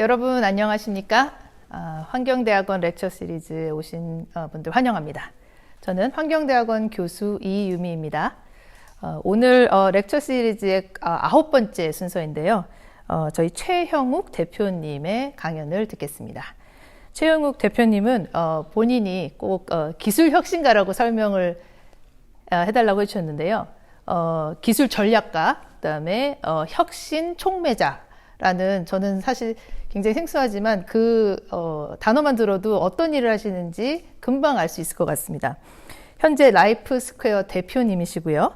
여러분 안녕하십니까? 환경대학원 렉처 시리즈에 오신 분들 환영합니다. 저는 환경대학원 교수 이유미입니다. 오늘 렉처 시리즈의 9번째 순서인데요. 저희 최형욱 대표님의 강연을 듣겠습니다. 최형욱 대표님은 본인이 꼭 기술 혁신가라고 설명을 해달라고 해주셨는데요. 기술 전략가, 그다음에 혁신 촉매자라는, 저는 사실 굉장히 생소하지만 그 단어만 들어도 어떤 일을 하시는지 금방 알 수 있을 것 같습니다. 현재 라이프 스퀘어 대표님이시고요.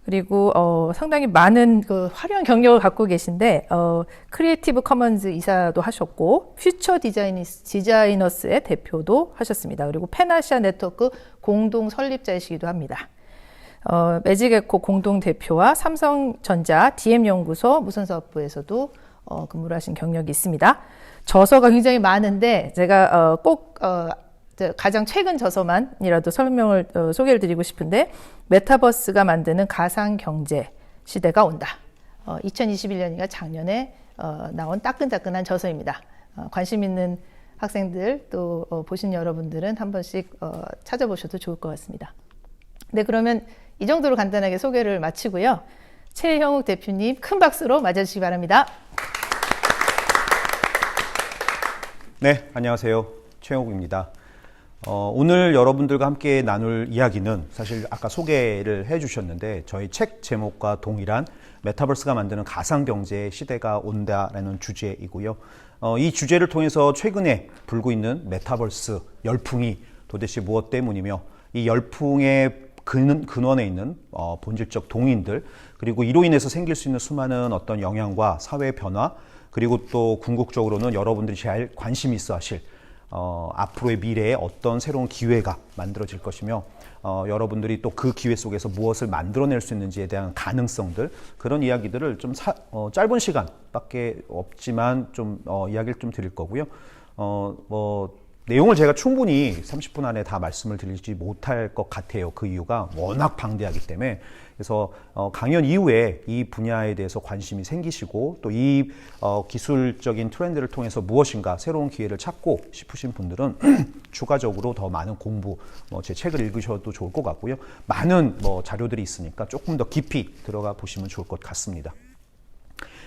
그리고 상당히 많은 화려한 경력을 갖고 계신데 크리에이티브 커먼즈 이사도 하셨고 퓨처 디자이너스의 대표도 하셨습니다. 그리고 펜아시아 네트워크 공동 설립자이시기도 합니다. 매직에코 공동 대표와 삼성전자 DM연구소 무선사업부에서도 근무를 하신 경력이 있습니다. 저서가 굉장히 많은데 제가 꼭 가장 최근 저서만이라도 소개를 드리고 싶은데, 메타버스가 만드는 가상경제 시대가 온다. 2021년인가 작년에 나온 따끈따끈한 저서입니다. 관심 있는 학생들 또 보신 여러분들은 한 번씩 찾아보셔도 좋을 것 같습니다. 네, 그러면 이 정도로 간단하게 소개를 마치고요. 최형욱 대표님 큰 박수로 맞아주시기 바랍니다. 네, 안녕하세요. 최형욱입니다. 오늘 여러분들과 함께 나눌 이야기는 사실 아까 소개를 해주셨는데 저희 책 제목과 동일한 메타버스가 만드는 가상경제의 시대가 온다라는 주제이고요. 이 주제를 통해서 최근에 불고 있는 메타버스 열풍이 도대체 무엇 때문이며 이 열풍의 근원에 있는 본질적 동인들, 그리고 이로 인해서 생길 수 있는 수많은 어떤 영향과 사회 변화, 그리고 또 궁극적으로는 여러분들이 제일 관심 있어 하실 앞으로의 미래에 어떤 새로운 기회가 만들어질 것이며 여러분들이 또 그 기회 속에서 무엇을 만들어낼 수 있는지에 대한 가능성들, 그런 이야기들을 좀 짧은 시간밖에 없지만 좀 이야기를 좀 드릴 거고요. 내용을 제가 충분히 30분 안에 다 말씀을 드리지 못할 것 같아요. 그 이유가 워낙 방대하기 때문에. 그래서 강연 이후에 이 분야에 대해서 관심이 생기시고 또 이 기술적인 트렌드를 통해서 무엇인가 새로운 기회를 찾고 싶으신 분들은 추가적으로 더 많은 공부, 제 책을 읽으셔도 좋을 것 같고요. 많은 자료들이 있으니까 조금 더 깊이 들어가 보시면 좋을 것 같습니다.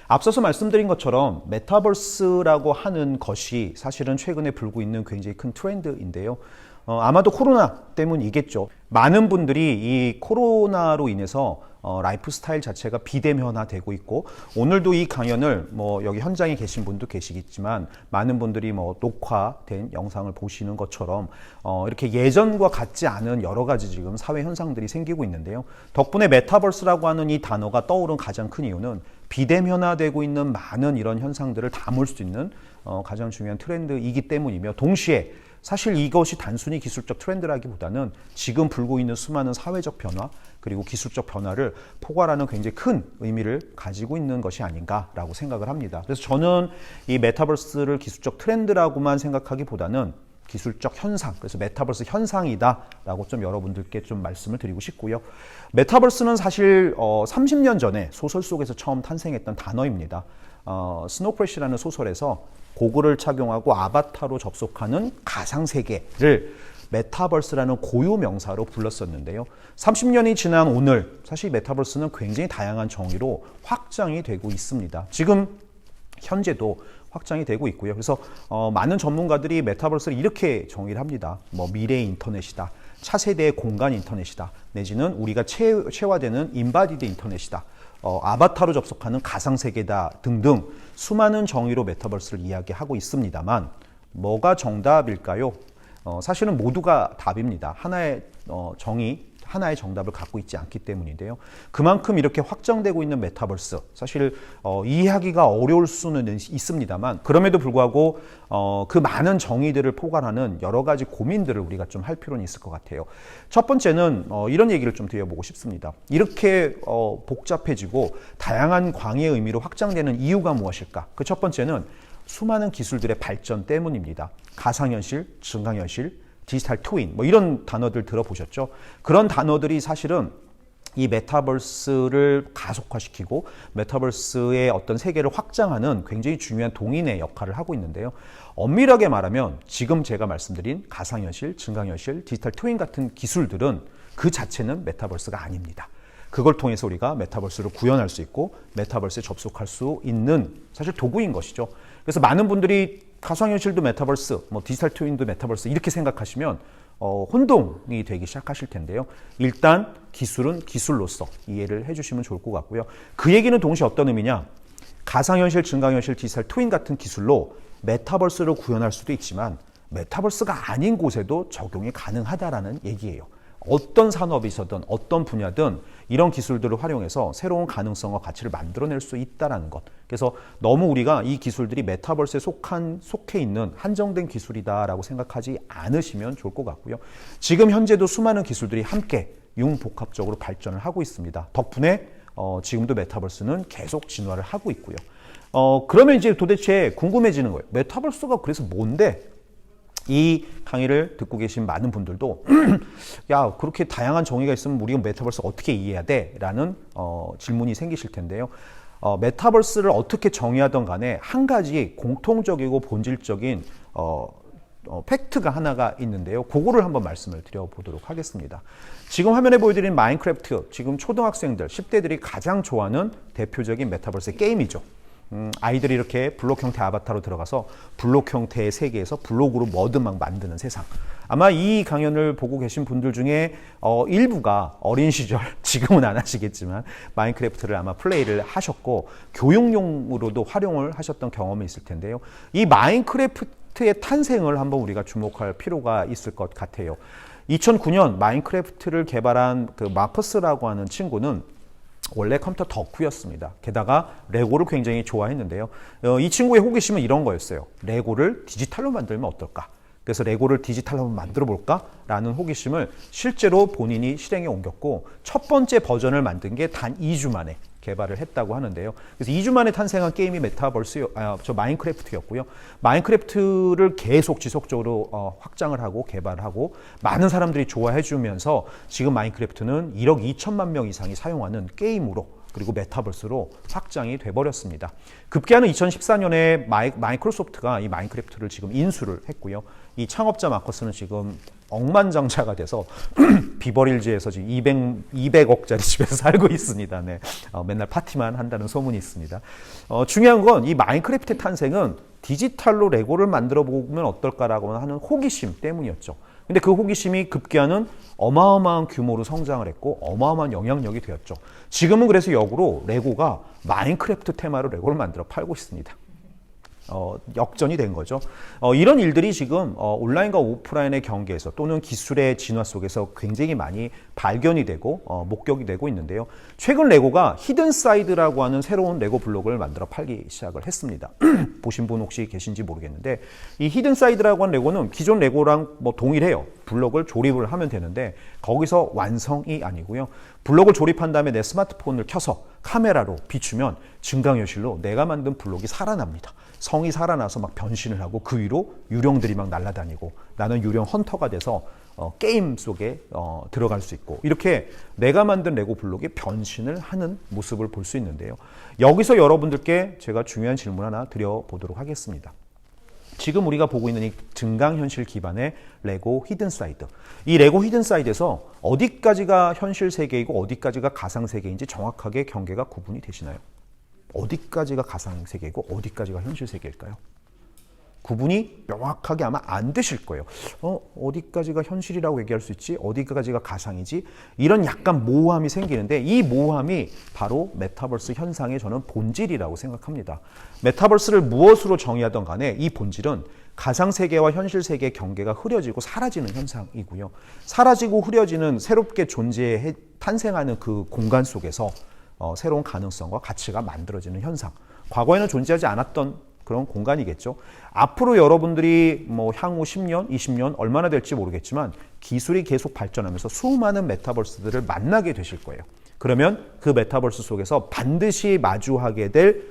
앞서서 말씀드린 것처럼 메타버스라고 하는 것이 사실은 최근에 불고 있는 굉장히 큰 트렌드인데요. 아마도 코로나 때문이겠죠. 많은 분들이 이 코로나로 인해서 라이프 스타일 자체가 비대면화되고 있고, 오늘도 이 강연을 여기 현장에 계신 분도 계시겠지만 많은 분들이 녹화된 영상을 보시는 것처럼 이렇게 예전과 같지 않은 여러 가지 지금 사회 현상들이 생기고 있는데요. 덕분에 메타버스라고 하는 이 단어가 떠오른 가장 큰 이유는 비대면화되고 있는 많은 이런 현상들을 담을 수 있는 가장 중요한 트렌드이기 때문이며, 동시에 사실 이것이 단순히 기술적 트렌드라기보다는 지금 불고 있는 수많은 사회적 변화, 그리고 기술적 변화를 포괄하는 굉장히 큰 의미를 가지고 있는 것이 아닌가라고 생각을 합니다. 그래서 저는 이 메타버스를 기술적 트렌드라고만 생각하기보다는 기술적 현상, 그래서 메타버스 현상이다라고 좀 여러분들께 좀 말씀을 드리고 싶고요. 메타버스는 사실 30년 전에 소설 속에서 처음 탄생했던 단어입니다. 스노우크래시라는 소설에서 고글을 착용하고 아바타로 접속하는 가상세계를 메타버스라는 고유 명사로 불렀었는데요. 30년이 지난 오늘 사실 메타버스는 굉장히 다양한 정의로 확장이 되고 있습니다. 지금 현재도 확장이 되고 있고요. 그래서 많은 전문가들이 메타버스를 이렇게 정의를 합니다. 미래의 인터넷이다, 차세대의 공간 인터넷이다, 내지는 우리가 체화되는 인바디드 인터넷이다, 아바타로 접속하는 가상세계다 등등 수많은 정의로 메타버스를 이야기하고 있습니다만, 뭐가 정답일까요? 사실은 모두가 답입니다. 하나의 정의, 하나의 정답을 갖고 있지 않기 때문인데요. 그만큼 이렇게 확장되고 있는 메타버스, 사실 이해하기가 어려울 수는 있습니다만, 그럼에도 불구하고 그 많은 정의들을 포괄하는 여러 가지 고민들을 우리가 좀 할 필요는 있을 것 같아요. 첫 번째는 이런 얘기를 좀 드려보고 싶습니다. 이렇게 복잡해지고 다양한 광의의 의미로 확장되는 이유가 무엇일까? 그 첫 번째는 수많은 기술들의 발전 때문입니다. 가상현실, 증강현실, 디지털 트윈, 이런 단어들 들어보셨죠? 그런 단어들이 사실은 이 메타버스를 가속화시키고 메타버스의 어떤 세계를 확장하는 굉장히 중요한 동인의 역할을 하고 있는데요. 엄밀하게 말하면 지금 제가 말씀드린 가상현실, 증강현실, 디지털 트윈 같은 기술들은 그 자체는 메타버스가 아닙니다. 그걸 통해서 우리가 메타버스를 구현할 수 있고 메타버스에 접속할 수 있는 사실 도구인 것이죠. 그래서 많은 분들이 가상현실도 메타버스, 디지털 트윈도 메타버스 이렇게 생각하시면 혼동이 되기 시작하실 텐데요. 일단 기술은 기술로서 이해를 해주시면 좋을 것 같고요. 그 얘기는 동시에 어떤 의미냐? 가상현실, 증강현실, 디지털 트윈 같은 기술로 메타버스를 구현할 수도 있지만 메타버스가 아닌 곳에도 적용이 가능하다라는 얘기예요. 어떤 산업이서든 어떤 분야든 이런 기술들을 활용해서 새로운 가능성과 가치를 만들어낼 수 있다는 것. 그래서 너무 우리가 이 기술들이 메타버스에 속해 있는 한정된 기술이다라고 생각하지 않으시면 좋을 것 같고요. 지금 현재도 수많은 기술들이 함께 융복합적으로 발전을 하고 있습니다. 덕분에 지금도 메타버스는 계속 진화를 하고 있고요. 그러면 이제 도대체 궁금해지는 거예요. 메타버스가 그래서 뭔데? 이 강의를 듣고 계신 많은 분들도 야, 그렇게 다양한 정의가 있으면 우리가 메타버스 어떻게 이해해야 돼? 라는 질문이 생기실 텐데요. 메타버스를 어떻게 정의하던 간에 한 가지 공통적이고 본질적인 팩트가 하나가 있는데요. 그거를 한번 말씀을 드려보도록 하겠습니다. 지금 화면에 보여드린 마인크래프트, 지금 초등학생들, 10대들이 가장 좋아하는 대표적인 메타버스 게임이죠. 아이들이 이렇게 블록 형태 아바타로 들어가서 블록 형태의 세계에서 블록으로 뭐든 막 만드는 세상. 아마 이 강연을 보고 계신 분들 중에 일부가 어린 시절, 지금은 안 하시겠지만 마인크래프트를 아마 플레이를 하셨고 교육용으로도 활용을 하셨던 경험이 있을 텐데요. 이 마인크래프트의 탄생을 한번 우리가 주목할 필요가 있을 것 같아요. 2009년 마인크래프트를 개발한 그 마커스라고 하는 친구는 원래 컴퓨터 덕후였습니다. 게다가 레고를 굉장히 좋아했는데요. 이 친구의 호기심은 이런 거였어요. 레고를 디지털로 만들면 어떨까? 그래서 레고를 디지털로 만들어 볼까? 라는 호기심을 실제로 본인이 실행에 옮겼고 첫 번째 버전을 만든 게 단 2주 만에 개발을 했다고 하는데요. 그래서 2주 만에 탄생한 게임이 마인크래프트였고요. 마인크래프트를 계속 지속적으로 확장을 하고 개발하고 많은 사람들이 좋아해 주면서 지금 마인크래프트는 1억 2천만 명 이상이 사용하는 게임으로 그리고 메타버스로 확장이 돼버렸습니다. 급기야는 2014년에 마이크로소프트가 이 마인크래프트를 지금 인수를 했고요. 이 창업자 마커스는 지금 억만장자가 돼서 비버릴즈에서 지금 200억짜리 집에서 살고 있습니다. 네. 맨날 파티만 한다는 소문이 있습니다. 중요한 건 이 마인크래프트의 탄생은 디지털로 레고를 만들어 보면 어떨까라고 하는 호기심 때문이었죠. 근데 그 호기심이 급기야는 어마어마한 규모로 성장을 했고 어마어마한 영향력이 되었죠. 지금은 그래서 역으로 레고가 마인크래프트 테마로 레고를 만들어 팔고 있습니다. 역전이 된 거죠. 이런 일들이 지금 온라인과 오프라인의 경계에서 또는 기술의 진화 속에서 굉장히 많이 발견이 되고 목격이 되고 있는데요. 최근 레고가 히든사이드라고 하는 새로운 레고 블록을 만들어 팔기 시작을 했습니다. 보신 분 혹시 계신지 모르겠는데 이 히든사이드라고 하는 레고는 기존 레고랑 동일해요. 블록을 조립을 하면 되는데 거기서 완성이 아니고요. 블록을 조립한 다음에 내 스마트폰을 켜서 카메라로 비추면 증강현실로 내가 만든 블록이 살아납니다. 성이 살아나서 막 변신을 하고 그 위로 유령들이 막 날아다니고 나는 유령 헌터가 돼서 게임 속에 들어갈 수 있고 이렇게 내가 만든 레고 블록이 변신을 하는 모습을 볼 수 있는데요. 여기서 여러분들께 제가 중요한 질문 하나 드려보도록 하겠습니다. 지금 우리가 보고 있는 이 증강현실 기반의 레고 히든사이드. 이 레고 히든사이드에서 어디까지가 현실 세계이고 어디까지가 가상 세계인지 정확하게 경계가 구분이 되시나요? 어디까지가 가상 세계이고 어디까지가 현실 세계일까요? 구분이 명확하게 아마 안 되실 거예요. 어디까지가 현실이라고 얘기할 수 있지? 어디까지가 가상이지? 이런 약간 모호함이 생기는데 이 모호함이 바로 메타버스 현상의 저는 본질이라고 생각합니다. 메타버스를 무엇으로 정의하던 간에 이 본질은 가상세계와 현실세계의 경계가 흐려지고 사라지는 현상이고요. 사라지고 흐려지는 새롭게 탄생하는 그 공간 속에서 새로운 가능성과 가치가 만들어지는 현상. 과거에는 존재하지 않았던 그런 공간이겠죠. 앞으로 여러분들이 향후 10년, 20년 얼마나 될지 모르겠지만 기술이 계속 발전하면서 수많은 메타버스들을 만나게 되실 거예요. 그러면 그 메타버스 속에서 반드시 마주하게 될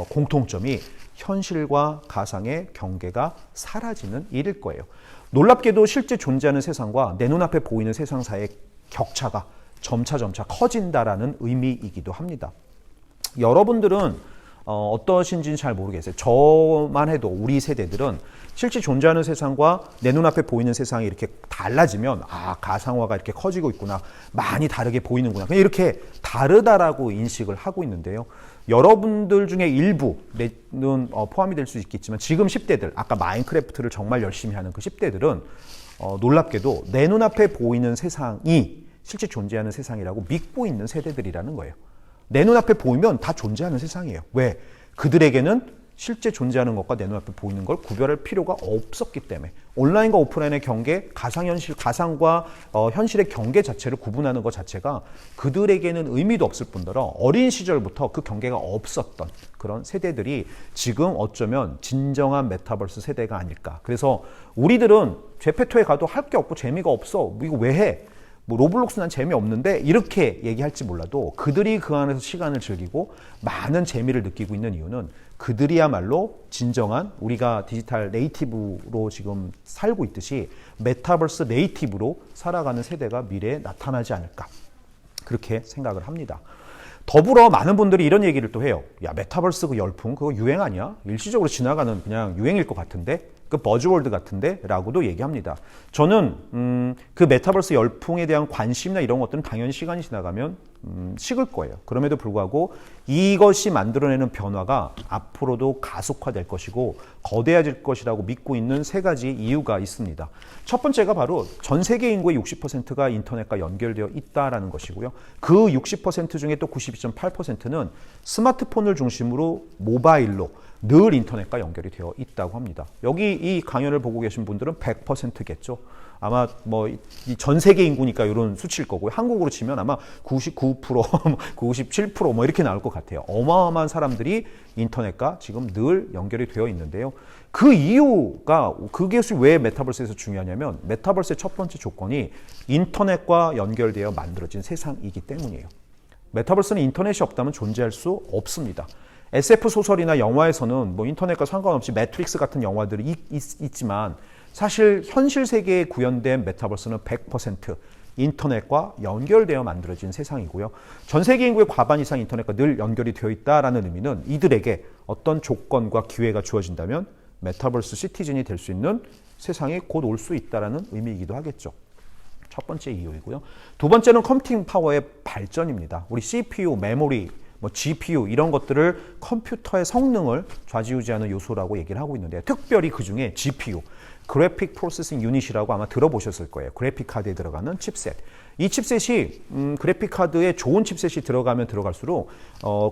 공통점이 현실과 가상의 경계가 사라지는 일일 거예요. 놀랍게도 실제 존재하는 세상과 내 눈앞에 보이는 세상 사이의 격차가 점차 커진다라는 의미이기도 합니다. 여러분들은 어떠신지는 잘 모르겠어요. 저만 해도 우리 세대들은 실제 존재하는 세상과 내 눈앞에 보이는 세상이 이렇게 달라지면 가상화가 이렇게 커지고 있구나. 많이 다르게 보이는구나. 그냥 이렇게 다르다라고 인식을 하고 있는데요. 여러분들 중에 일부는 포함이 될 수 있겠지만 지금 10대들, 아까 마인크래프트를 정말 열심히 하는 그 10대들은 놀랍게도 내 눈앞에 보이는 세상이 실제 존재하는 세상이라고 믿고 있는 세대들이라는 거예요. 내 눈앞에 보이면 다 존재하는 세상이에요. 왜? 그들에게는 실제 존재하는 것과 내 눈앞에 보이는 걸 구별할 필요가 없었기 때문에 온라인과 오프라인의 경계, 가상현실, 가상과 현실의 경계 자체를 구분하는 것 자체가 그들에게는 의미도 없을 뿐더러 어린 시절부터 그 경계가 없었던 그런 세대들이 지금 어쩌면 진정한 메타버스 세대가 아닐까. 그래서 우리들은 제페토에 가도 할 게 없고 재미가 없어. 이거 왜 해? 로블록스 난 재미없는데 이렇게 얘기할지 몰라도 그들이 그 안에서 시간을 즐기고 많은 재미를 느끼고 있는 이유는 그들이야말로 진정한 우리가 디지털 네이티브로 지금 살고 있듯이 메타버스 네이티브로 살아가는 세대가 미래에 나타나지 않을까 그렇게 생각을 합니다. 더불어 많은 분들이 이런 얘기를 또 해요. 야, 메타버스 그 열풍 그거 유행 아니야? 일시적으로 지나가는 그냥 유행일 것 같은데? 그 버즈월드 같은데? 라고도 얘기합니다. 저는 그 메타버스 열풍에 대한 관심이나 이런 것들은 당연히 시간이 지나가면 식을 거예요. 그럼에도 불구하고 이것이 만들어내는 변화가 앞으로도 가속화될 것이고 거대해질 것이라고 믿고 있는 세 가지 이유가 있습니다. 첫 번째가 바로 전 세계 인구의 60%가 인터넷과 연결되어 있다는 것이고요. 그 60% 중에 또 92.8%는 스마트폰을 중심으로 모바일로 늘 인터넷과 연결이 되어 있다고 합니다. 여기 이 강연을 보고 계신 분들은 100%겠죠. 아마 전 세계 인구니까 이런 수치일 거고요. 한국으로 치면 아마 99%, 97% 이렇게 나올 것 같아요. 어마어마한 사람들이 인터넷과 지금 늘 연결이 되어 있는데요. 그 이유가 그게 왜 메타버스에서 중요하냐면 메타버스의 첫 번째 조건이 인터넷과 연결되어 만들어진 세상이기 때문이에요. 메타버스는 인터넷이 없다면 존재할 수 없습니다. SF 소설이나 영화에서는 인터넷과 상관없이 매트릭스 같은 영화들이 있지만 사실 현실 세계에 구현된 메타버스는 100% 인터넷과 연결되어 만들어진 세상이고요. 전 세계 인구의 과반 이상 인터넷과 늘 연결이 되어 있다는 의미는 이들에게 어떤 조건과 기회가 주어진다면 메타버스 시티즌이 될 수 있는 세상이 곧 올 수 있다는 의미이기도 하겠죠. 첫 번째 이유이고요. 두 번째는 컴퓨팅 파워의 발전입니다. 우리 CPU, 메모리, GPU 이런 것들을 컴퓨터의 성능을 좌지우지하는 요소라고 얘기를 하고 있는데 특별히 그중에 GPU, 그래픽 프로세싱 유닛이라고 아마 들어보셨을 거예요. 그래픽 카드에 들어가는 칩셋. 이 칩셋이 그래픽 카드에 좋은 칩셋이 들어가면 들어갈수록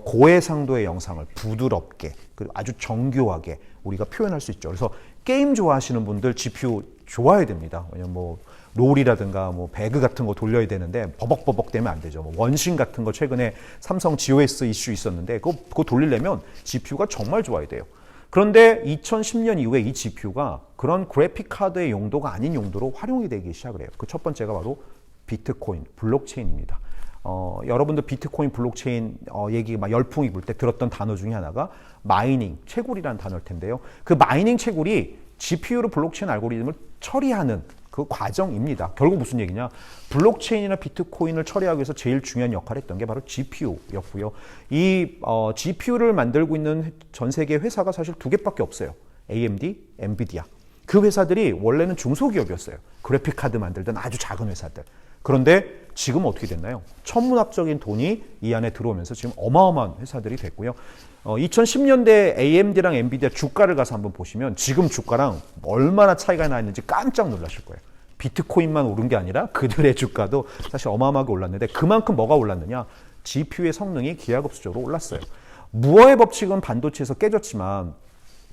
고해상도의 영상을 부드럽게 그리고 아주 정교하게 우리가 표현할 수 있죠. 그래서 게임 좋아하시는 분들 GPU 좋아야 됩니다. 왜냐면 롤이라든가 배그 같은 거 돌려야 되는데 버벅버벅 되면 안 되죠. 원신 같은 거 최근에 삼성 GOS 이슈 있었는데 그거 돌리려면 GPU가 정말 좋아야 돼요. 그런데 2010년 이후에 이 GPU가 그런 그래픽 카드의 용도가 아닌 용도로 활용이 되기 시작을 해요. 그 첫 번째가 바로 비트코인, 블록체인입니다. 여러분들 비트코인, 블록체인 얘기가 막 열풍이 불 때 들었던 단어 중에 하나가 마이닝, 채굴이라는 단어일 텐데요. 그 마이닝 채굴이 GPU로 블록체인 알고리즘을 처리하는 그 과정입니다. 결국 무슨 얘기냐? 블록체인이나 비트코인을 처리하기 위해서 제일 중요한 역할을 했던 게 바로 GPU였고요. 이 GPU를 만들고 있는 전 세계 회사가 사실 두 개밖에 없어요. AMD, 엔비디아. 그 회사들이 원래는 중소기업이었어요. 그래픽 카드 만들던 아주 작은 회사들. 그런데 지금 어떻게 됐나요? 천문학적인 돈이 이 안에 들어오면서 지금 어마어마한 회사들이 됐고요. 2010년대 AMD랑 엔비디아 주가를 가서 한번 보시면 지금 주가랑 얼마나 차이가 나 있는지 깜짝 놀라실 거예요. 비트코인만 오른 게 아니라 그들의 주가도 사실 어마어마하게 올랐는데 그만큼 뭐가 올랐느냐? GPU의 성능이 기하급수적으로 올랐어요. 무어의 법칙은 반도체에서 깨졌지만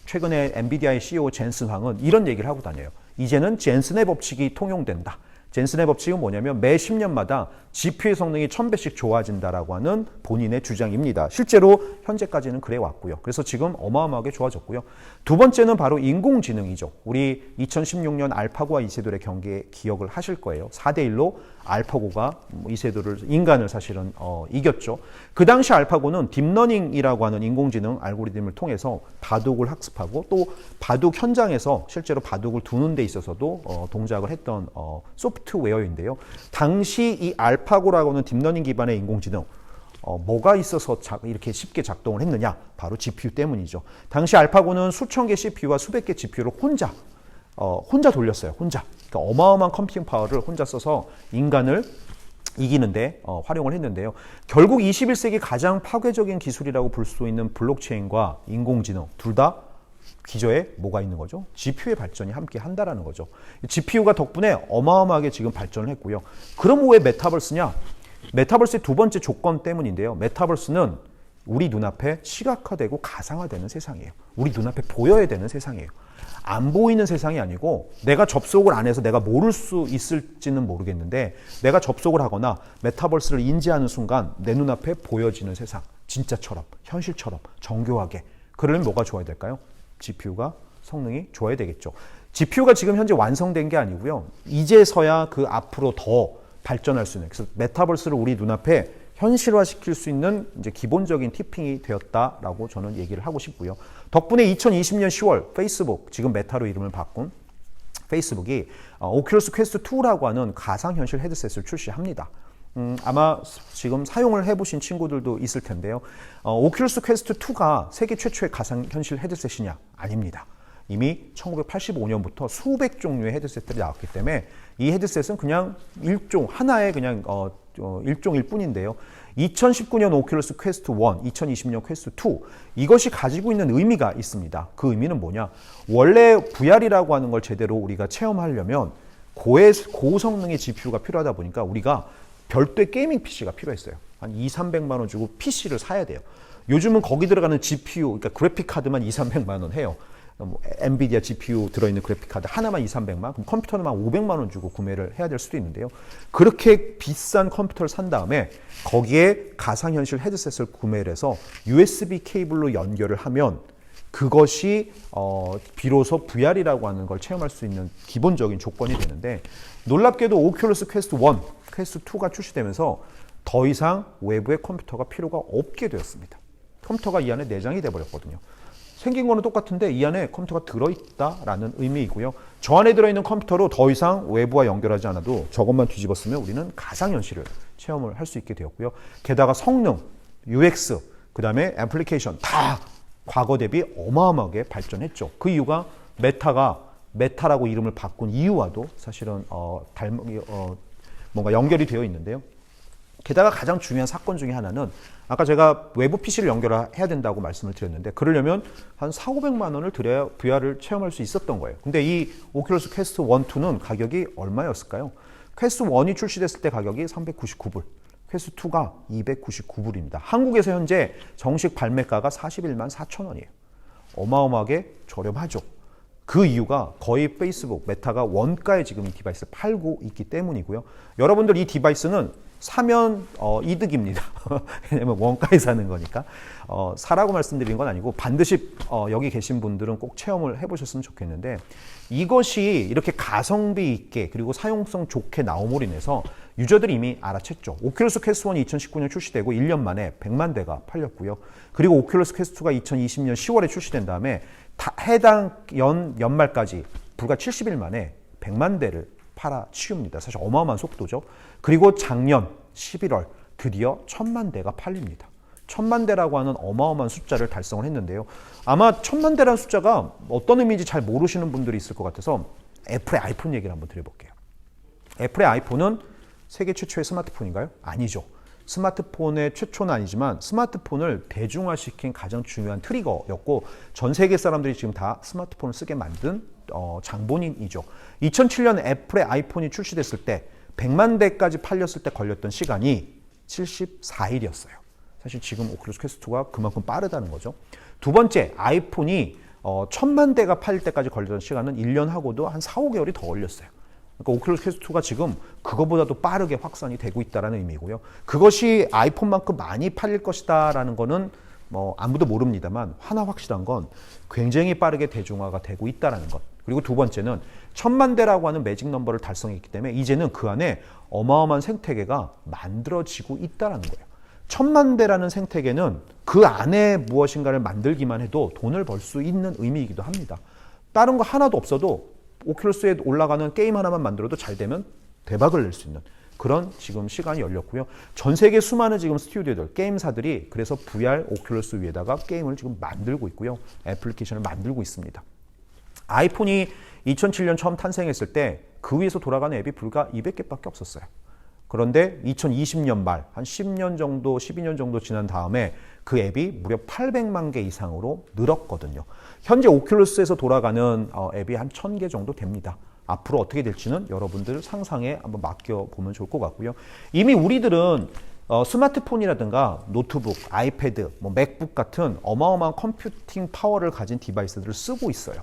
최근에 엔비디아의 CEO 젠슨 황은 이런 얘기를 하고 다녀요. 이제는 젠슨의 법칙이 통용된다. 젠슨의 법칙은 뭐냐면 매 10년마다 GPU의 성능이 1000배씩 좋아진다라고 하는 본인의 주장입니다. 실제로 현재까지는 그래 왔고요. 그래서 지금 어마어마하게 좋아졌고요. 두 번째는 바로 인공지능이죠. 우리 2016년 알파고와 이세돌의 경기에 기억을 하실 거예요. 4대1로 알파고가 이세돌을 인간을 사실은 이겼죠. 그 당시 알파고는 딥러닝이라고 하는 인공지능 알고리즘을 통해서 바둑을 학습하고 또 바둑 현장에서 실제로 바둑을 두는 데 있어서도 동작을 했던 소프트웨어인데요. 당시 이 알파고라고 하는 딥러닝 기반의 인공지능 뭐가 있어서 이렇게 쉽게 작동을 했느냐? 바로 GPU 때문이죠. 당시 알파고는 수천 개 CPU와 수백 개 GPU를 혼자 돌렸어요. 혼자. 그러니까 어마어마한 컴퓨팅 파워를 혼자 써서 인간을 이기는데 활용을 했는데요. 결국 21세기 가장 파괴적인 기술이라고 볼 수 있는 블록체인과 인공지능 둘 다 기저에 뭐가 있는 거죠? GPU의 발전이 함께 한다라는 거죠. GPU가 덕분에 어마어마하게 지금 발전을 했고요. 그럼 왜 메타버스냐? 메타버스의 두 번째 조건 때문인데요. 메타버스는 우리 눈앞에 시각화되고 가상화되는 세상이에요. 우리 눈앞에 보여야 되는 세상이에요. 안 보이는 세상이 아니고 내가 접속을 안 해서 내가 모를 수 있을지는 모르겠는데 내가 접속을 하거나 메타버스를 인지하는 순간 내 눈앞에 보여지는 세상. 진짜처럼, 현실처럼, 정교하게. 그러려면 뭐가 좋아야 될까요? GPU가 성능이 좋아야 되겠죠. GPU가 지금 현재 완성된 게 아니고요. 이제서야 그 앞으로 더 발전할 수 있는, 그래서 메타버스를 우리 눈앞에 현실화시킬 수 있는 이제 기본적인 티핑이 되었다라고 저는 얘기를 하고 싶고요. 덕분에 2020년 10월 페이스북, 지금 메타로 이름을 바꾼 페이스북이 오큘러스 퀘스트 2라고 하는 가상현실 헤드셋을 출시합니다. 아마 지금 사용을 해보신 친구들도 있을 텐데요. 오큘러스 퀘스트 2가 세계 최초의 가상현실 헤드셋이냐? 아닙니다. 이미 1985년부터 수백 종류의 헤드셋들이 나왔기 때문에 이 헤드셋은 그냥 하나의 그냥 일종일 뿐인데요. 2019년 오큘러스 퀘스트 1, 2020년 퀘스트 2 이것이 가지고 있는 의미가 있습니다. 그 의미는 뭐냐? 원래 VR이라고 하는 걸 제대로 우리가 체험하려면 고성능의 GPU가 필요하다 보니까 우리가 별도의 게이밍 PC가 필요했어요. 한 200~300만 원 주고 PC를 사야 돼요. 요즘은 거기 들어가는 GPU, 그러니까 그래픽 카드만 200~300만 원 해요. 엔비디아 GPU 들어있는 그래픽 카드 하나만 200~300만, 그럼 컴퓨터는 한 500만 원 주고 구매를 해야 될 수도 있는데요. 그렇게 비싼 컴퓨터를 산 다음에 거기에 가상현실 헤드셋을 구매를 해서 USB 케이블로 연결을 하면 그것이 비로소 VR이라고 하는 걸 체험할 수 있는 기본적인 조건이 되는데, 놀랍게도 오큘러스 퀘스트 1, 퀘스트 2가 출시되면서 더 이상 외부의 컴퓨터가 필요가 없게 되었습니다. 컴퓨터가 이 안에 내장이 돼버렸거든요. 생긴 거는 똑같은데 이 안에 컴퓨터가 들어있다라는 의미이고요. 저 안에 들어있는 컴퓨터로 더 이상 외부와 연결하지 않아도 저것만 뒤집어 쓰면 우리는 가상현실을 체험을 할 수 있게 되었고요. 게다가 성능, UX, 그 다음에 애플리케이션 다 과거 대비 어마어마하게 발전했죠. 그 이유가 메타라고 이름을 바꾼 이유와도 사실은 뭔가 연결이 되어 있는데요. 게다가 가장 중요한 사건 중에 하나는 아까 제가 외부 PC를 연결해야 된다고 말씀을 드렸는데 그러려면 한 400~500만 원을 들여야 VR을 체험할 수 있었던 거예요. 근데 이 오큘러스 퀘스트 1, 2는 가격이 얼마였을까요? 퀘스트 1이 출시됐을 때 가격이 399불, 퀘스트 2가 299불입니다. 한국에서 현재 정식 발매가가 41만 4천 원이에요. 어마어마하게 저렴하죠. 그 이유가 거의 페이스북, 메타가 원가에 지금 이 디바이스를 팔고 있기 때문이고요. 여러분들 이 디바이스는 사면 이득입니다. 왜냐면 원가에 사는 거니까. 사라고 말씀드린 건 아니고 반드시 여기 계신 분들은 꼭 체험을 해보셨으면 좋겠는데, 이것이 이렇게 가성비 있게 그리고 사용성 좋게 나옴으로 인해서 유저들이 이미 알아챘죠. 오큘러스 퀘스트 1이 2019년 출시되고 1년 만에 100만 대가 팔렸고요. 그리고 오큘러스 퀘스트 2가 2020년 10월에 출시된 다음에 해당 연말까지 불과 70일 만에 100만 대를 팔아치웁니다. 사실 어마어마한 속도죠. 그리고 작년 11월 드디어 1000만 대가 팔립니다. 1000만 대라고 하는 어마어마한 숫자를 달성을 했는데요. 아마 1000만 대라는 숫자가 어떤 의미인지 잘 모르시는 분들이 있을 것 같아서 애플의 아이폰 얘기를 한번 드려볼게요. 애플의 아이폰은 세계 최초의 스마트폰인가요? 아니죠. 스마트폰의 최초는 아니지만 스마트폰을 대중화시킨 가장 중요한 트리거였고 전 세계 사람들이 지금 다 스마트폰을 쓰게 만든 장본인이죠. 2007년 애플의 아이폰이 출시됐을 때 100만 대까지 팔렸을 때 걸렸던 시간이 74일이었어요. 사실 지금 오큘러스 퀘스트2가 그만큼 빠르다는 거죠. 두 번째, 아이폰이 1000만 대가 팔릴 때까지 걸렸던 시간은 1년하고도 한 4~5개월이 더 걸렸어요. 그러니까 오큘러스 퀘스트2가 지금 그거보다도 빠르게 확산이 되고 있다는 의미고요. 그것이 아이폰만큼 많이 팔릴 것이다라는 거는 아무도 모릅니다만 하나 확실한 건 굉장히 빠르게 대중화가 되고 있다는 것. 그리고 두 번째는 1000만 대라고 하는 매직 넘버를 달성했기 때문에 이제는 그 안에 어마어마한 생태계가 만들어지고 있다는 거예요. 1000만 대라는 생태계는 그 안에 무엇인가를 만들기만 해도 돈을 벌 수 있는 의미이기도 합니다. 다른 거 하나도 없어도 오큘러스에 올라가는 게임 하나만 만들어도 잘 되면 대박을 낼 수 있는 그런 지금 시간이 열렸고요. 전 세계 수많은 지금 스튜디오들, 게임사들이 그래서 VR 오큘러스 위에다가 게임을 지금 만들고 있고요. 애플리케이션을 만들고 있습니다. 아이폰이 2007년 처음 탄생했을 때 그 위에서 돌아가는 앱이 불과 200개밖에 없었어요. 그런데 2020년 말, 한 10년 정도, 12년 정도 지난 다음에 그 앱이 무려 800만 개 이상으로 늘었거든요. 현재 오큘러스에서 돌아가는 앱이 한 1000개 정도 됩니다. 앞으로 어떻게 될지는 여러분들 상상에 한번 맡겨보면 좋을 것 같고요. 이미 우리들은 스마트폰이라든가 노트북, 아이패드, 맥북 같은 어마어마한 컴퓨팅 파워를 가진 디바이스들을 쓰고 있어요.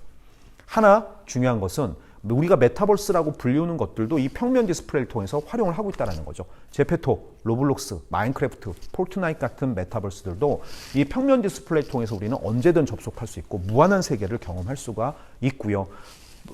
하나 중요한 것은 우리가 메타버스라고 불리우는 것들도 이 평면 디스플레이를 통해서 활용을 하고 있다는 거죠. 제페토, 로블록스, 마인크래프트, 폴트나이트 같은 메타버스들도 이 평면 디스플레이를 통해서 우리는 언제든 접속할 수 있고 무한한 세계를 경험할 수가 있고요.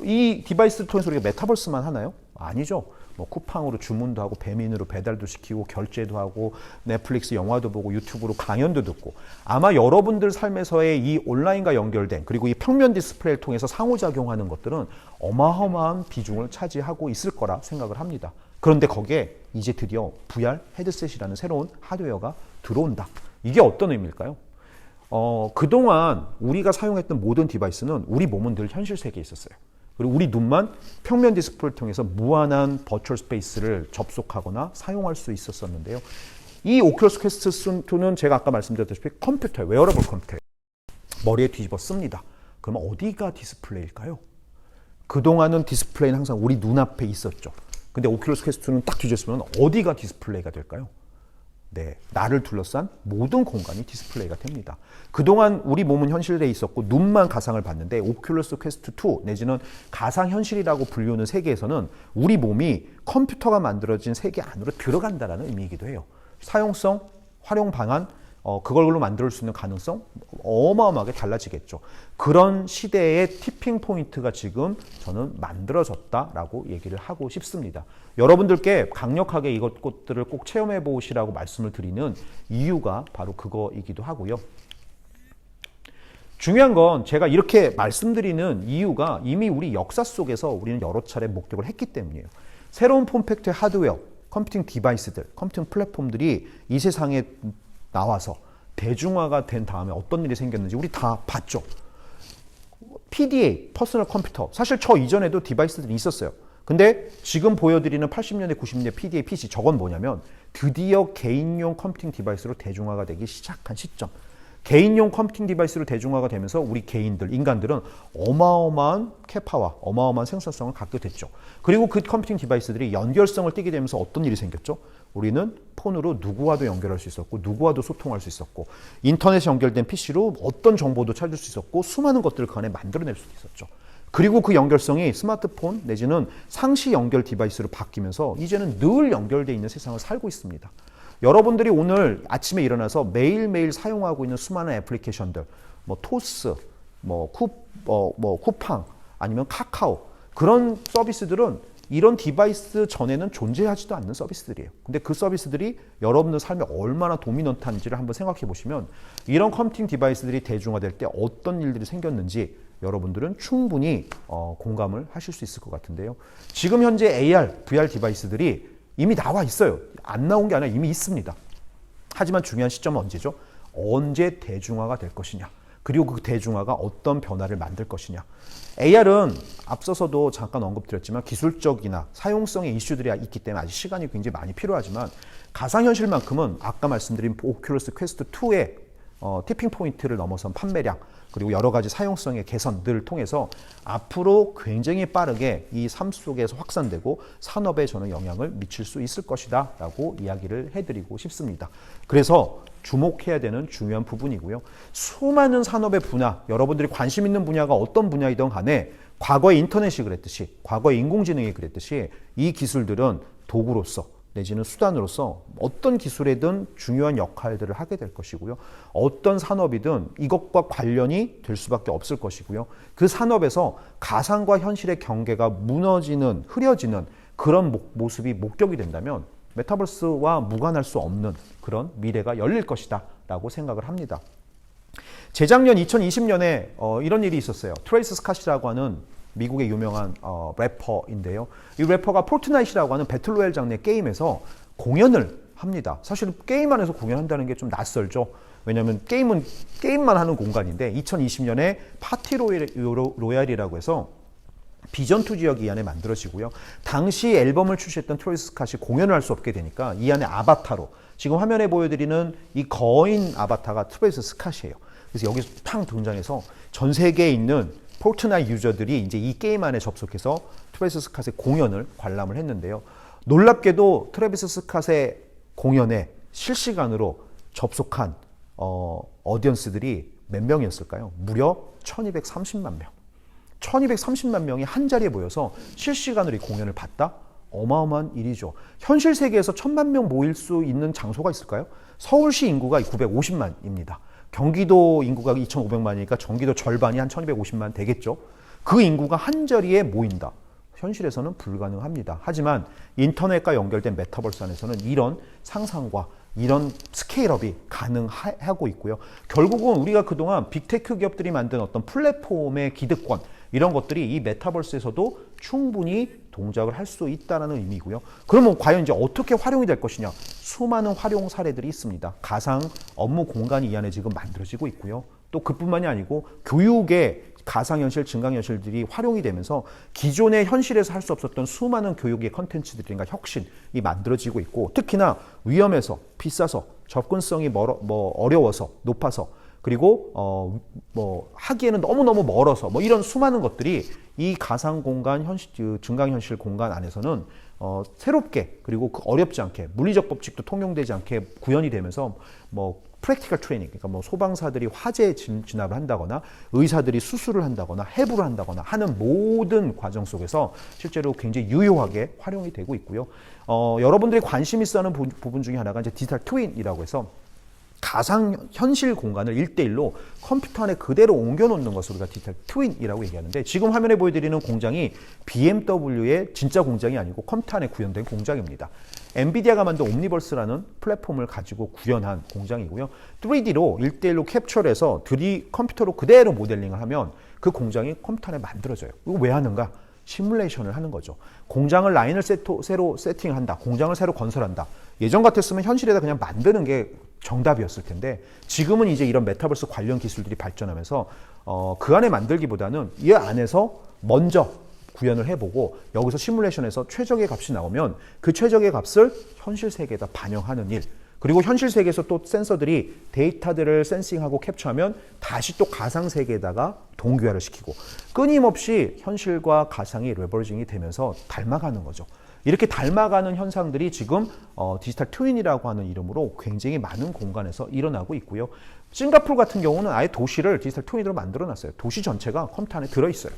이 디바이스를 통해서 우리가 메타버스만 하나요? 아니죠. 쿠팡으로 주문도 하고 배민으로 배달도 시키고 결제도 하고 넷플릭스 영화도 보고 유튜브로 강연도 듣고 아마 여러분들 삶에서의 이 온라인과 연결된 그리고 이 평면 디스플레이를 통해서 상호작용하는 것들은 어마어마한 비중을 차지하고 있을 거라 생각을 합니다. 그런데 거기에 이제 드디어 VR 헤드셋이라는 새로운 하드웨어가 들어온다. 이게 어떤 의미일까요? 그동안 우리가 사용했던 모든 디바이스는 우리 몸은 늘 현실 세계에 있었어요. 그리고 우리 눈만 평면 디스플레이를 통해서 무한한 버추얼 스페이스를 접속하거나 사용할 수 있었었는데요. 이 오큘러스 퀘스트 2는 제가 아까 말씀드렸다시피 컴퓨터에, 웨어러블 컴퓨터에 머리에 뒤집어 씁니다. 그러면 어디가 디스플레이일까요? 그동안은 디스플레이는 항상 우리 눈앞에 있었죠. 근데 오큘러스 퀘스트 2는 딱 뒤집으면 어디가 디스플레이가 될까요? 네, 나를 둘러싼 모든 공간이 디스플레이가 됩니다. 그동안 우리 몸은 현실에 있었고 눈만 가상을 봤는데 오큘러스 퀘스트 2 내지는 가상현실이라고 불리우는 세계에서는 우리 몸이 컴퓨터가 만들어진 세계 안으로 들어간다는 의미이기도 해요. 사용성, 활용 방안, 그걸로 만들 수 있는 가능성 어마어마하게 달라지겠죠. 그런 시대의 티핑 포인트가 지금 저는 만들어졌다라고 얘기를 하고 싶습니다. 여러분들께 강력하게 이것들을 꼭 체험해 보시라고 말씀을 드리는 이유가 바로 그거이기도 하고요. 중요한 건 제가 이렇게 말씀드리는 이유가 이미 우리 역사 속에서 우리는 여러 차례 목격을 했기 때문이에요. 새로운 폼팩트의 하드웨어, 컴퓨팅 디바이스들, 컴퓨팅 플랫폼들이 이 세상에 나와서 대중화가 된 다음에 어떤 일이 생겼는지 우리 다 봤죠. PDA, 퍼스널 컴퓨터. 사실 저 이전에도 디바이스들이 있었어요. 근데 지금 보여드리는 80년대, 90년대 PDA, PC 저건 뭐냐면 드디어 개인용 컴퓨팅 디바이스로 대중화가 되기 시작한 시점. 개인용 컴퓨팅 디바이스로 대중화가 되면서 우리 개인들, 인간들은 어마어마한 캐파와 어마어마한 생산성을 갖게 됐죠. 그리고 그 컴퓨팅 디바이스들이 연결성을 띠게 되면서 어떤 일이 생겼죠? 우리는 폰으로 누구와도 연결할 수 있었고 누구와도 소통할 수 있었고 인터넷에 연결된 PC로 어떤 정보도 찾을 수 있었고 수많은 것들을 그 안에 만들어낼 수 있었죠. 그리고 그 연결성이 스마트폰 내지는 상시 연결 디바이스로 바뀌면서 이제는 늘 연결되어 있는 세상을 살고 있습니다. 여러분들이 오늘 아침에 일어나서 매일매일 사용하고 있는 수많은 애플리케이션들, 토스, 쿠팡, 아니면 카카오 그런 서비스들은 이런 디바이스 전에는 존재하지도 않는 서비스들이에요. 근데 그 서비스들이 여러분들 삶에 얼마나 도미넌트한지를 한번 생각해 보시면 이런 컴퓨팅 디바이스들이 대중화될 때 어떤 일들이 생겼는지 여러분들은 충분히 공감을 하실 수 있을 것 같은데요. 지금 현재 AR, VR 디바이스들이 이미 나와 있어요. 안 나온 게 아니라 이미 있습니다. 하지만 중요한 시점은 언제죠? 언제 대중화가 될 것이냐. 그리고 그 대중화가 어떤 변화를 만들 것이냐. AR은 앞서서도 잠깐 언급드렸지만 기술적이나 사용성의 이슈들이 있기 때문에 아직 시간이 굉장히 많이 필요하지만 가상현실만큼은 아까 말씀드린 오큘러스 퀘스트 2의 티핑 포인트를 넘어선 판매량 그리고 여러 가지 사용성의 개선들을 통해서 앞으로 굉장히 빠르게 이 삶 속에서 확산되고 산업에 저는 영향을 미칠 수 있을 것이다 라고 이야기를 해드리고 싶습니다. 그래서 주목해야 되는 중요한 부분이고요. 수많은 산업의 분야, 여러분들이 관심 있는 분야가 어떤 분야이든 간에 과거에 인터넷이 그랬듯이 과거에 인공지능이 그랬듯이 이 기술들은 도구로서 내지는 수단으로서 어떤 기술에든 중요한 역할들을 하게 될 것이고요. 어떤 산업이든 이것과 관련이 될 수밖에 없을 것이고요. 그 산업에서 가상과 현실의 경계가 무너지는, 흐려지는 그런 모습이 목격이 된다면 메타버스와 무관할 수 없는 그런 미래가 열릴 것이다 라고 생각을 합니다. 재작년 2020년에 이런 일이 있었어요. 트레이스 스캇이라고 하는 미국의 유명한 래퍼인데요. 이 래퍼가 포트나잇이라고 하는 배틀로얄 장르 게임에서 공연을 합니다. 사실 게임 안에서 공연한다는 게 좀 낯설죠. 왜냐하면 게임은 게임만 하는 공간인데 2020년에 파티 로얄이라고 해서 비전2 지역이 이 안에 만들어지고요. 당시 앨범을 출시했던 트래비스 스캇이 공연을 할 수 없게 되니까 이 안에 아바타로 지금 화면에 보여드리는 이 거인 아바타가 트래비스 스캇이에요. 그래서 여기서 팡 등장해서 전 세계에 있는 포트나잇 유저들이 이제 이 게임 안에 접속해서 트래비스 스캇의 공연을 관람을 했는데요. 놀랍게도 트래비스 스캇의 공연에 실시간으로 접속한 어디언스들이 몇 명이었을까요? 무려 1230만 명. 1230만 명이 한 자리에 모여서 실시간으로 이 공연을 봤다? 어마어마한 일이죠. 현실 세계에서 1000만 명 모일 수 있는 장소가 있을까요? 서울시 인구가 950만입니다. 경기도 인구가 2500만이니까 경기도 절반이 한 1250만 되겠죠. 그 인구가 한 자리에 모인다. 현실에서는 불가능합니다. 하지만 인터넷과 연결된 메타버스 안에서는 이런 상상과 이런 스케일업이 가능하고 있고요. 결국은 우리가 그동안 빅테크 기업들이 만든 어떤 플랫폼의 기득권 이런 것들이 이 메타버스에서도 충분히 동작을 할 수 있다는 의미고요. 그러면 과연 이제 어떻게 활용이 될 것이냐? 수많은 활용 사례들이 있습니다. 가상 업무 공간이 이 안에 지금 만들어지고 있고요. 또 그뿐만이 아니고 교육의 가상현실, 증강현실들이 활용이 되면서 기존의 현실에서 할 수 없었던 수많은 교육의 컨텐츠들과 혁신이 만들어지고 있고 특히나 위험해서, 비싸서, 접근성이 어려워서, 높아서 그리고 하기에는 너무너무 멀어서 이런 수많은 것들이 이 가상공간, 증강현실 공간 안에서는 새롭게 그리고 어렵지 않게 물리적 법칙도 통용되지 않게 구현이 되면서 프랙티컬 트레이닝, 그러니까 소방사들이 화재 진압을 한다거나 의사들이 수술을 한다거나 해부를 한다거나 하는 모든 과정 속에서 실제로 굉장히 유효하게 활용이 되고 있고요. 여러분들이 관심 있어 하는 부분 중에 하나가 이제 디지털 트윈이라고 해서 가상현실 공간을 1대1로 컴퓨터 안에 그대로 옮겨놓는 것을 우리가 디지털 트윈이라고 얘기하는데 지금 화면에 보여드리는 공장이 BMW의 진짜 공장이 아니고 컴퓨터 안에 구현된 공장입니다. 엔비디아가 만든 옴니버스라는 플랫폼을 가지고 구현한 공장이고요. 3D로 1대1로 캡처해서 컴퓨터로 그대로 모델링을 하면 그 공장이 컴퓨터 안에 만들어져요. 이거 왜 하는가? 시뮬레이션을 하는 거죠. 공장을 라인을 새로 세팅한다. 공장을 새로 건설한다. 예전 같았으면 현실에다 그냥 만드는 게 정답이었을 텐데 지금은 이제 이런 메타버스 관련 기술들이 발전하면서 그 안에 만들기보다는 이 안에서 먼저 구현을 해보고 여기서 시뮬레이션에서 최적의 값이 나오면 그 최적의 값을 현실 세계에다 반영하는 일 그리고 현실 세계에서 또 센서들이 데이터들을 센싱하고 캡처하면 다시 또 가상 세계에다가 동기화를 시키고 끊임없이 현실과 가상이 레버리징이 되면서 닮아가는 거죠. 이렇게 닮아가는 현상들이 지금 디지털 트윈이라고 하는 이름으로 굉장히 많은 공간에서 일어나고 있고요. 싱가포르 같은 경우는 아예 도시를 디지털 트윈으로 만들어놨어요. 도시 전체가 컴퓨터 안에 들어있어요.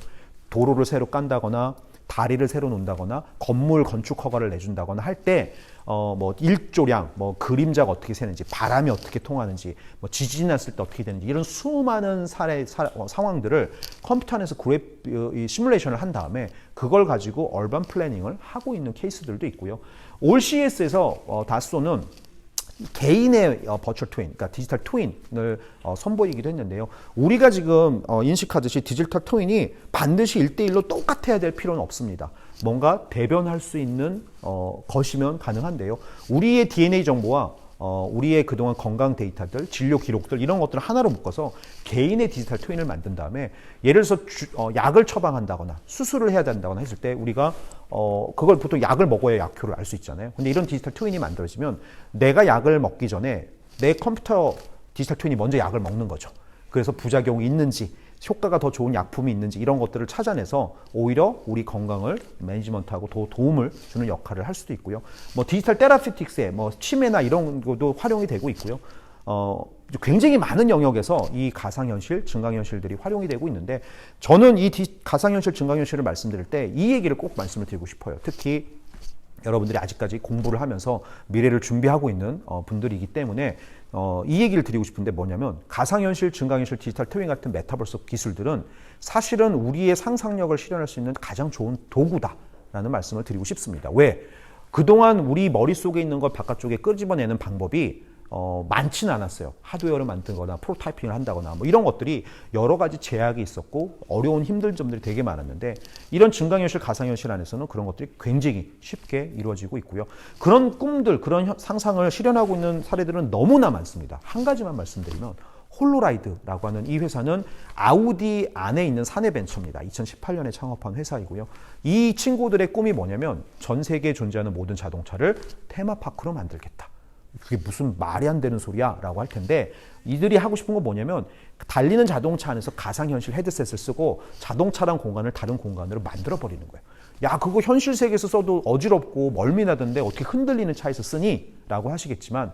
도로를 새로 깐다거나 다리를 새로 놓는다거나 건물 건축 허가를 내준다거나 할 때 일조량, 그림자가 어떻게 새는지, 바람이 어떻게 통하는지, 지진이 났을 때 어떻게 되는지 이런 수많은 상황들을 컴퓨터 안에서 시뮬레이션을 한 다음에 그걸 가지고 얼반 플래닝을 하고 있는 케이스들도 있고요. 올 CES에서 다소는 개인의 버추얼 트윈, 그러니까 디지털 트윈을 선보이기도 했는데요. 우리가 지금 인식하듯이 디지털 트윈이 반드시 1대1로 똑같아야 될 필요는 없습니다. 뭔가 대변할 수 있는 것이면 가능한데요. 우리의 DNA 정보와 우리의 그동안 건강 데이터들, 진료 기록들 이런 것들을 하나로 묶어서 개인의 디지털 트윈을 만든 다음에 예를 들어서 약을 처방한다거나 수술을 해야 된다거나 했을 때 우리가 그걸 보통 약을 먹어야 약효를 알 수 있잖아요. 근데 이런 디지털 트윈이 만들어지면 내가 약을 먹기 전에 내 컴퓨터 디지털 트윈이 먼저 약을 먹는 거죠. 그래서 부작용이 있는지 효과가 더 좋은 약품이 있는지 이런 것들을 찾아내서 오히려 우리 건강을 매니지먼트하고 더 도움을 주는 역할을 할 수도 있고요. 디지털 테라피틱스에 치매나 이런 것도 활용이 되고 있고요. 굉장히 많은 영역에서 이 가상현실, 증강현실들이 활용이 되고 있는데 저는 이 가상현실, 증강현실을 말씀드릴 때 이 얘기를 꼭 말씀을 드리고 싶어요. 특히 여러분들이 아직까지 공부를 하면서 미래를 준비하고 있는 분들이기 때문에 이 얘기를 드리고 싶은데 뭐냐면 가상현실, 증강현실, 디지털 트윈 같은 메타버스 기술들은 사실은 우리의 상상력을 실현할 수 있는 가장 좋은 도구다라는 말씀을 드리고 싶습니다. 왜? 그동안 우리 머릿속에 있는 걸 바깥쪽에 끄집어내는 방법이 많지는 않았어요. 하드웨어를 만들거나 프로타이핑을 한다거나 뭐 이런 것들이 여러 가지 제약이 있었고 어려운 힘든 점들이 되게 많았는데 이런 증강현실, 가상현실 안에서는 그런 것들이 굉장히 쉽게 이루어지고 있고요. 그런 꿈들, 그런 상상을 실현하고 있는 사례들은 너무나 많습니다. 한 가지만 말씀드리면 홀로라이드라고 하는 이 회사는 아우디 안에 있는 사내벤처입니다. 2018년에 창업한 회사이고요. 이 친구들의 꿈이 뭐냐면 전 세계에 존재하는 모든 자동차를 테마파크로 만들겠다. 그게 무슨 말이 안 되는 소리야 라고 할 텐데 이들이 하고 싶은 건 뭐냐면 달리는 자동차 안에서 가상현실 헤드셋을 쓰고 자동차랑 공간을 다른 공간으로 만들어버리는 거예요. 야, 그거 현실 세계에서 써도 어지럽고 멀미나던데 어떻게 흔들리는 차에서 쓰니? 라고 하시겠지만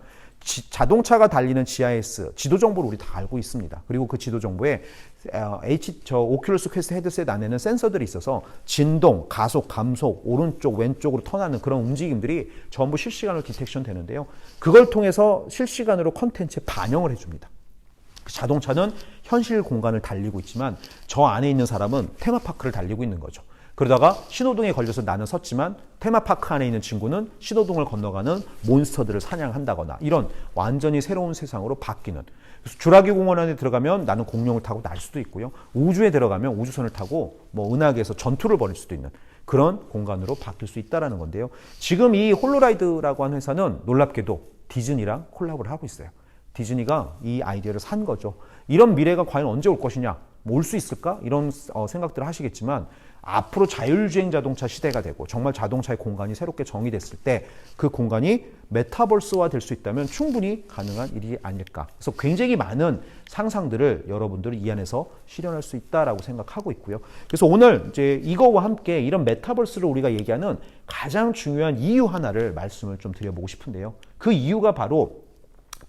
자동차가 달리는 GIS, 지도 정보를 우리 다 알고 있습니다. 그리고 그 지도 정보에 오큘러스 퀘스트 헤드셋 안에는 센서들이 있어서 진동, 가속, 감속, 오른쪽, 왼쪽으로 턴하는 그런 움직임들이 전부 실시간으로 디텍션 되는데요. 그걸 통해서 실시간으로 컨텐츠에 반영을 해줍니다. 자동차는 현실 공간을 달리고 있지만 저 안에 있는 사람은 테마파크를 달리고 있는 거죠. 그러다가 신호등에 걸려서 나는 섰지만 테마파크 안에 있는 친구는 신호등을 건너가는 몬스터들을 사냥한다거나 이런 완전히 새로운 세상으로 바뀌는. 그래서 주라기 공원 안에 들어가면 나는 공룡을 타고 날 수도 있고요. 우주에 들어가면 우주선을 타고 뭐 은하계에서 전투를 벌일 수도 있는 그런 공간으로 바뀔 수 있다는 건데요. 지금 이 홀로라이드라고 하는 회사는 놀랍게도 디즈니랑 콜라보를 하고 있어요. 디즈니가 이 아이디어를 산 거죠. 이런 미래가 과연 언제 올 것이냐, 올 수 있을까? 이런 생각들을 하시겠지만 앞으로 자율주행 자동차 시대가 되고 정말 자동차의 공간이 새롭게 정의됐을 때 그 공간이 메타버스화 될 수 있다면 충분히 가능한 일이 아닐까. 그래서 굉장히 많은 상상들을 여러분들이 이 안에서 실현할 수 있다라고 생각하고 있고요. 그래서 오늘 이제 이거와 함께 이런 메타버스를 우리가 얘기하는 가장 중요한 이유 하나를 말씀을 좀 드려보고 싶은데요. 그 이유가 바로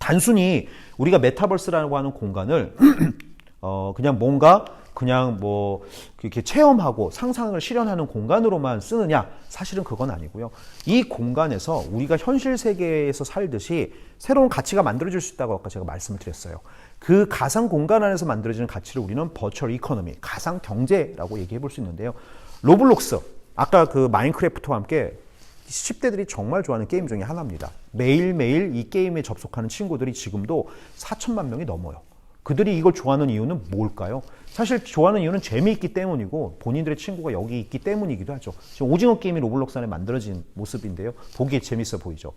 단순히 우리가 메타버스라고 하는 공간을 그냥 뭔가 그냥 뭐 이렇게 체험하고 상상을 실현하는 공간으로만 쓰느냐? 사실은 그건 아니고요. 이 공간에서 우리가 현실 세계에서 살듯이 새로운 가치가 만들어질 수 있다고 아까 제가 말씀을 드렸어요. 그 가상 공간 안에서 만들어지는 가치를 우리는 버추얼 이코노미, 가상 경제라고 얘기해 볼 수 있는데요. 로블록스, 아까 그 마인크래프트와 함께 10대들이 정말 좋아하는 게임 중에 하나입니다. 매일매일 이 게임에 접속하는 친구들이 지금도 4천만 명이 넘어요. 그들이 이걸 좋아하는 이유는 뭘까요? 사실 좋아하는 이유는 재미있기 때문이고 본인들의 친구가 여기 있기 때문이기도 하죠. 지금 오징어 게임이 로블록스 안에 만들어진 모습인데요. 보기에 재밌어 보이죠.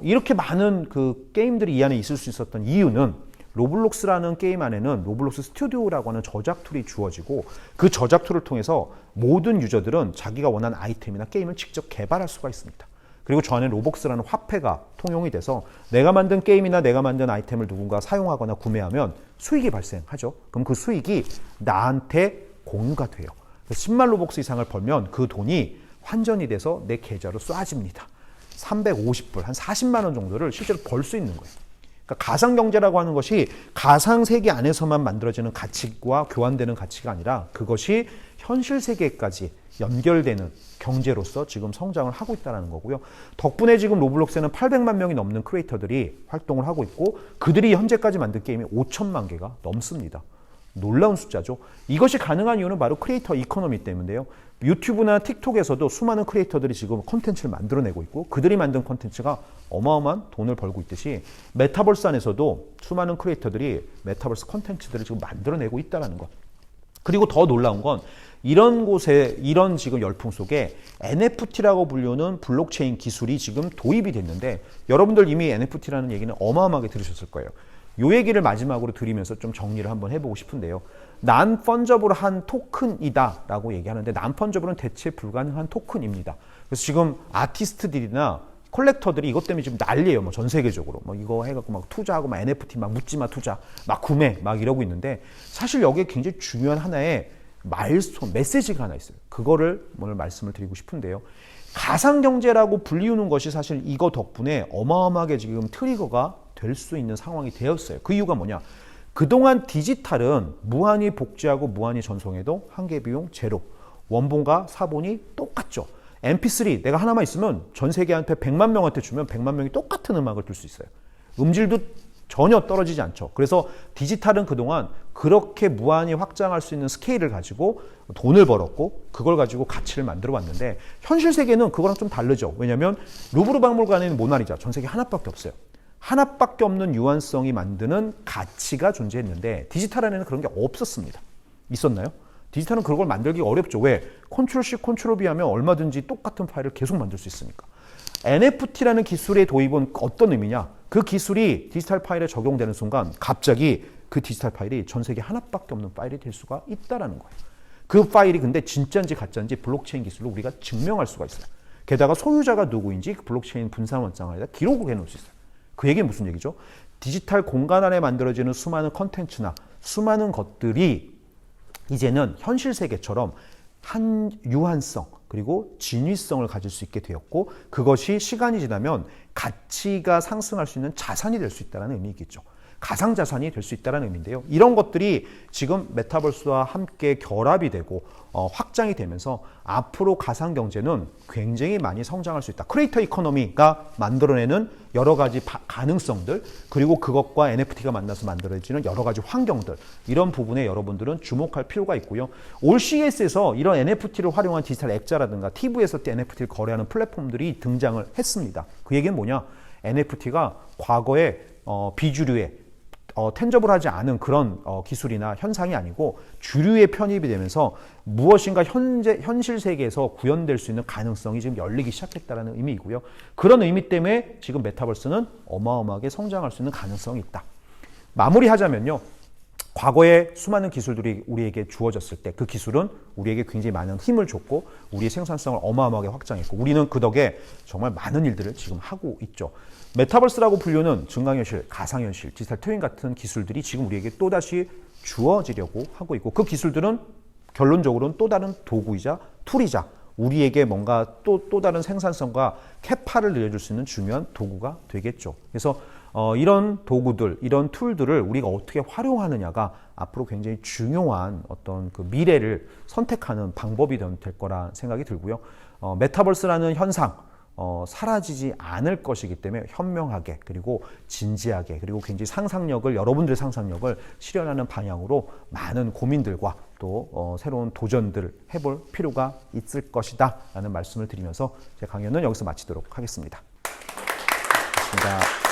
이렇게 많은 그 게임들이 이 안에 있을 수 있었던 이유는 로블록스라는 게임 안에는 로블록스 스튜디오라고 하는 저작 툴이 주어지고 그 저작 툴을 통해서 모든 유저들은 자기가 원하는 아이템이나 게임을 직접 개발할 수가 있습니다. 그리고 저 안에 로벅스라는 화폐가 통용이 돼서 내가 만든 게임이나 내가 만든 아이템을 누군가 사용하거나 구매하면 수익이 발생하죠. 그럼 그 수익이 나한테 공유가 돼요. 10만 로벅스 이상을 벌면 그 돈이 환전이 돼서 내 계좌로 쏴집니다. 350불, 한 40만 원 정도를 실제로 벌 수 있는 거예요. 그러니까 가상경제라고 하는 것이 가상세계 안에서만 만들어지는 가치와 교환되는 가치가 아니라 그것이 현실 세계까지 연결되는 경제로서 지금 성장을 하고 있다는 거고요. 덕분에 지금 로블록스에는 800만 명이 넘는 크리에이터들이 활동을 하고 있고 그들이 현재까지 만든 게임이 5천만 개가 넘습니다. 놀라운 숫자죠. 이것이 가능한 이유는 바로 크리에이터 이코노미 때문인데요. 유튜브나 틱톡에서도 수많은 크리에이터들이 지금 콘텐츠를 만들어내고 있고 그들이 만든 콘텐츠가 어마어마한 돈을 벌고 있듯이 메타버스 안에서도 수많은 크리에이터들이 메타버스 콘텐츠들을 지금 만들어내고 있다는 것. 그리고 더 놀라운 건 이런 곳에 이런 지금 열풍 속에 NFT라고 불리는 블록체인 기술이 지금 도입이 됐는데 여러분들 이미 NFT라는 얘기는 어마어마하게 들으셨을 거예요. 이 얘기를 마지막으로 드리면서 좀 정리를 한번 해보고 싶은데요. 난펀저블한 토큰이다 라고 얘기하는데 난펀저블은 대체 불가능한 토큰입니다. 그래서 지금 아티스트들이나 콜렉터들이 이것 때문에 지금 난리예요. 뭐 전 세계적으로. 뭐 이거 해갖고 막 투자하고 막 NFT 막 묻지마 투자, 막 구매 막 이러고 있는데 사실 여기에 굉장히 중요한 하나의 마일스톤, 메시지가 하나 있어요. 그거를 오늘 말씀을 드리고 싶은데요. 가상경제라고 불리우는 것이 사실 이거 덕분에 어마어마하게 지금 트리거가 될 수 있는 상황이 되었어요. 그 이유가 뭐냐? 그동안 디지털은 무한히 복제하고 무한히 전송해도 한계 비용 제로. 원본과 사본이 똑같죠. MP3 내가 하나만 있으면 전 세계한테 100만 명한테 주면 100만 명이 똑같은 음악을 들 수 있어요. 음질도 전혀 떨어지지 않죠. 그래서 디지털은 그동안 그렇게 무한히 확장할 수 있는 스케일을 가지고 돈을 벌었고 그걸 가지고 가치를 만들어 왔는데 현실 세계는 그거랑 좀 다르죠. 왜냐하면 루브르 박물관에 있는 모나리자 전 세계 하나밖에 없어요. 하나밖에 없는 유한성이 만드는 가치가 존재했는데 디지털 안에는 그런 게 없었습니다. 있었나요? 디지털은 그런 걸 만들기 어렵죠. 왜? 컨트롤 C, 컨트롤 V 하면 얼마든지 똑같은 파일을 계속 만들 수 있으니까. NFT라는 기술의 도입은 어떤 의미냐? 그 기술이 디지털 파일에 적용되는 순간 갑자기 그 디지털 파일이 전 세계 하나밖에 없는 파일이 될 수가 있다라는 거예요. 그 파일이 근데 진짜인지 가짜인지 블록체인 기술로 우리가 증명할 수가 있어요. 게다가 소유자가 누구인지 그 블록체인 분산 원장에다 기록을 해놓을 수 있어요. 그 얘기는 무슨 얘기죠? 디지털 공간 안에 만들어지는 수많은 컨텐츠나 수많은 것들이 이제는 현실 세계처럼 한 유한성 그리고 진위성을 가질 수 있게 되었고 그것이 시간이 지나면 가치가 상승할 수 있는 자산이 될 수 있다는 의미겠죠. 가상자산이 될 수 있다는 의미인데요. 이런 것들이 지금 메타버스와 함께 결합이 되고 확장이 되면서 앞으로 가상경제는 굉장히 많이 성장할 수 있다. 크리에이터 이코노미가 만들어내는 여러 가지 가능성들 그리고 그것과 NFT가 만나서 만들어지는 여러 가지 환경들 이런 부분에 여러분들은 주목할 필요가 있고요. 올 CES에서 이런 NFT를 활용한 디지털 액자라든가 TV에서 NFT를 거래하는 플랫폼들이 등장을 했습니다. 그 얘기는 뭐냐? NFT가 과거에 비주류의 텐저블하지 않은 그런 기술이나 현상이 아니고 주류에 편입이 되면서 무엇인가 현실 세계에서 구현될 수 있는 가능성이 지금 열리기 시작했다는 의미이고요. 그런 의미 때문에 지금 메타버스는 어마어마하게 성장할 수 있는 가능성이 있다. 마무리하자면요. 과거에 수많은 기술들이 우리에게 주어졌을 때 그 기술은 우리에게 굉장히 많은 힘을 줬고 우리의 생산성을 어마어마하게 확장했고 우리는 그 덕에 정말 많은 일들을 지금 하고 있죠. 메타버스라고 불리는 증강현실, 가상현실, 디지털 트윈 같은 기술들이 지금 우리에게 또다시 주어지려고 하고 있고 그 기술들은 결론적으로는 또 다른 도구이자 툴이자 우리에게 뭔가 또 다른 생산성과 캐파를 늘려줄 수 있는 중요한 도구가 되겠죠. 그래서 이런 도구들, 이런 툴들을 우리가 어떻게 활용하느냐가 앞으로 굉장히 중요한 어떤 그 미래를 선택하는 방법이 될 거라 생각이 들고요. 메타버스라는 현상, 사라지지 않을 것이기 때문에 현명하게 그리고 진지하게 그리고 굉장히 여러분들의 상상력을 실현하는 방향으로 많은 고민들과 또 새로운 도전들을 해볼 필요가 있을 것이다 라는 말씀을 드리면서 제 강연은 여기서 마치도록 하겠습니다. 고맙습니다.